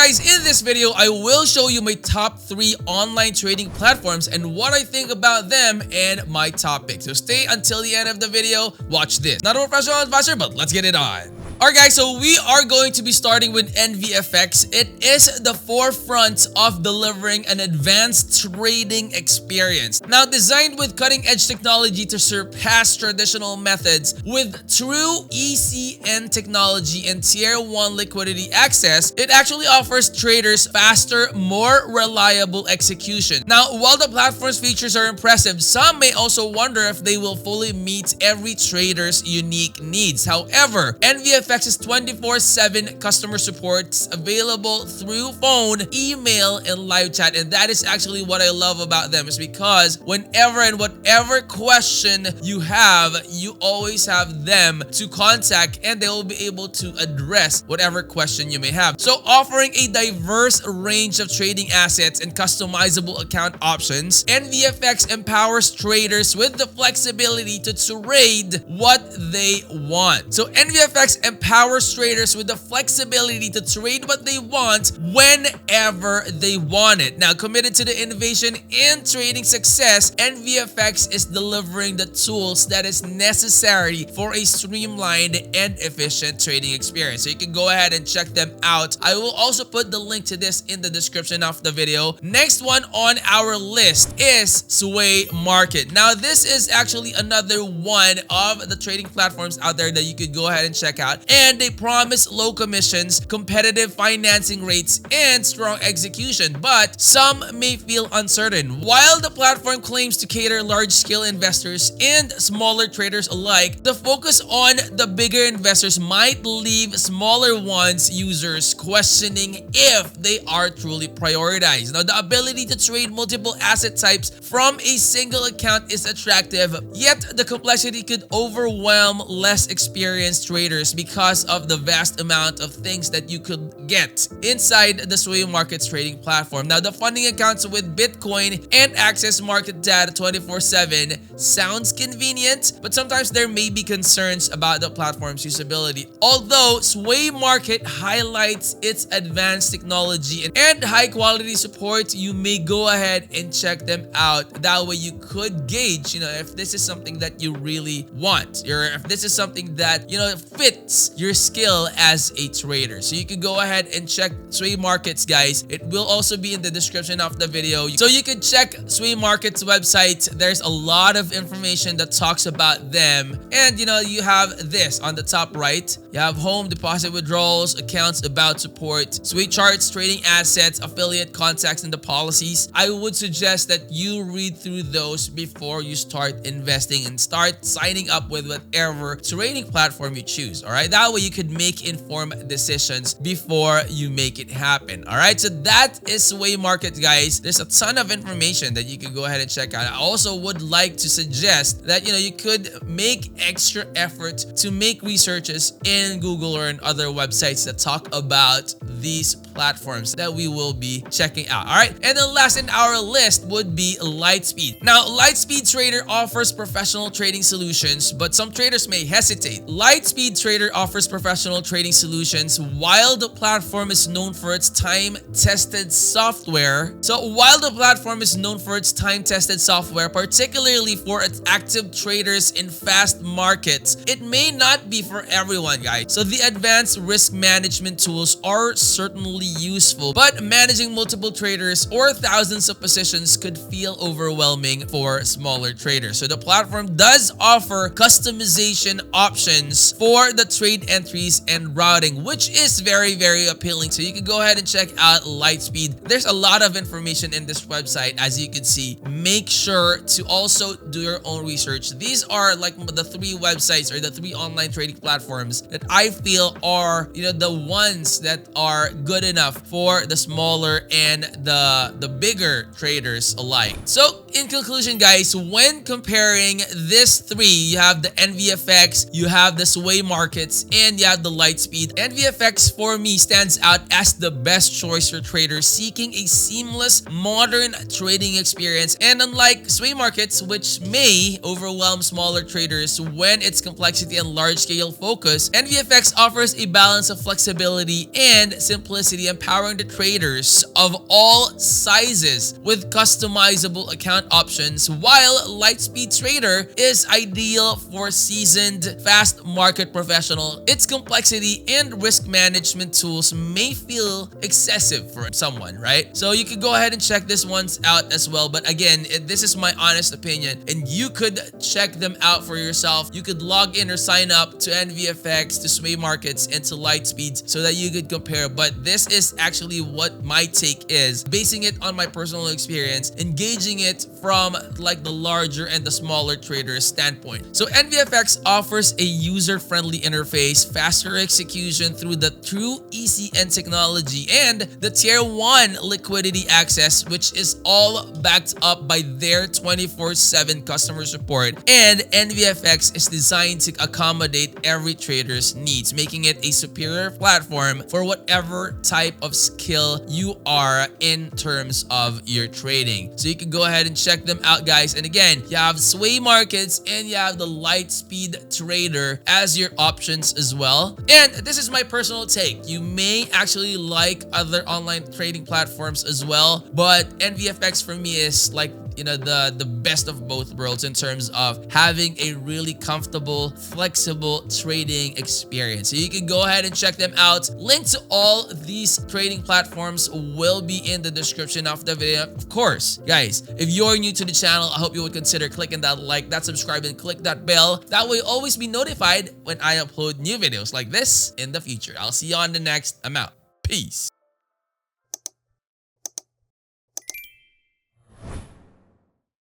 guys, in this video, I will show you my top 3 online trading platforms and what I think about them and my topic. So stay until the end of the video. Watch this. Not a professional advisor, but let's get it on. Alright guys, so we are going to be starting with EnviFX. It is the forefront of delivering an advanced trading experience. Now, designed with cutting-edge technology to surpass traditional methods with true ECN technology and Tier 1 liquidity access, it actually offers traders faster, more reliable execution. Now, while the platform's features are impressive, some may also wonder if they will fully meet every trader's unique needs. However, EnviFX's 24/7 customer support available through phone, email, and live chat. And that is actually what I love about them, is because whenever and whatever question you have, you always have them to contact and they will be able to address whatever question you may have. So offering a diverse range of trading assets and customizable account options, EnviFX empowers traders with the flexibility to trade what they want. So EnviFX empowers traders with the flexibility to trade what they want whenever they want it. Now, committed to the innovation and trading success, EnviFX is delivering the tools that is necessary for a streamlined and efficient trading experience. So you can go ahead and check them out. I will also put the link to this in the description of the video. Next one on our list is Sway Market. Now, this is actually another one of the trading platforms out there that you could go ahead and check out. And they promise low commissions, competitive financing rates, and strong execution, but some may feel uncertain. While the platform claims to cater large-scale investors and smaller traders alike, the focus on the bigger investors might leave smaller ones users questioning if they are truly prioritized. Now, the ability to trade multiple asset types from a single account is attractive, yet the complexity could overwhelm less experienced traders because of the vast amount of things that you could get inside the Sway Market's trading platform. Now, the funding accounts with Bitcoin and access market data 24/7 sounds convenient, but sometimes there may be concerns about the platform's usability. Although Sway Market highlights its advanced technology and high quality support, you may go ahead and check them out. That way you could gauge, if this is something that you really want, or if this is something that, fits your skill as a trader. So you can go ahead and check Sway Markets, guys. It will also be in the description of the video. So you can check Sway Markets website. There's a lot of information that talks about them. And you have this on the top right. You have home, deposit withdrawals, accounts, about support, Sway charts, trading assets, affiliate contacts, and the policies. I would suggest that you read through those before you start investing and start signing up with whatever trading platform you choose. All right, that way you could make informed decisions before you make it happen. All right, so that is Sway Market, guys. There's a ton of information that you can go ahead and check out. I also would like to suggest that you could make extra effort to make researches in Google or in other websites that talk about these platforms that we will be checking out. All right, and then last in our list would be Lightspeed. Now, Lightspeed Trader offers professional trading solutions, but some traders may hesitate. Lightspeed Trader offers professional trading solutions while the platform is known for its time-tested software. So while the platform is known for its time-tested software, particularly for its active traders in fast markets, it may not be for everyone, guys. So the advanced risk management tools are certainly useful, but managing multiple traders or thousands of positions could feel overwhelming for smaller traders. So the platform does offer customization options for the trade entries and routing, which is very, very appealing. So you can go ahead and check out Lightspeed. There's a lot of information in this website, as you can see. Make sure to also do your own research. These are like the 3 websites or the 3 online trading platforms that I feel are, the ones that are good enough for the smaller and the bigger traders alike. So in conclusion, guys, when comparing this three, you have the EnviFX, you have the sway markets, and you have the Lightspeed. EnviFX for me stands out as the best choice for traders seeking a seamless, modern trading experience. And unlike sway markets, which may overwhelm smaller traders when its complexity and large-scale focus, EnviFX offers a balance of flexibility and simplicity, empowering the traders of all sizes with customizable account options, while Lightspeed Trader is ideal for seasoned, fast market professional. Its complexity and risk management tools may feel excessive for someone, right? So you could go ahead and check this ones out as well. But again, this is my honest opinion, and you could check them out for yourself. You could log in or sign up to EnviFX, to sway markets, and to Lightspeed so that you could compare. But this is actually what my take is, basing it on my personal experience, engaging it from like the larger and the smaller traders standpoint. So EnviFX offers a user-friendly interface, faster execution through the true ECN technology, and the tier 1 liquidity access, which is all backed up by their 24/7 customer support. And EnviFX is designed to accommodate every trader's needs, making it a superior platform for whatever type of skill you are in terms of your trading. So you can go ahead and check them out, guys. And again, you have sway markets and you have the Lightspeed Trader as your options as well. And this is my personal take. You may actually like other online trading platforms as well, but EnviFX for me is like, you know, the best of both worlds in terms of having a really comfortable, flexible trading experience. So you can go ahead and check them out. Link to all these trading platforms will be in the description of the video. Of course, guys, if you're new to the channel, I hope you would consider clicking that like, that subscribe, and click that bell. That way you'll always be notified when I upload new videos like this in the future. I'll see you on the next. I'm out. Peace.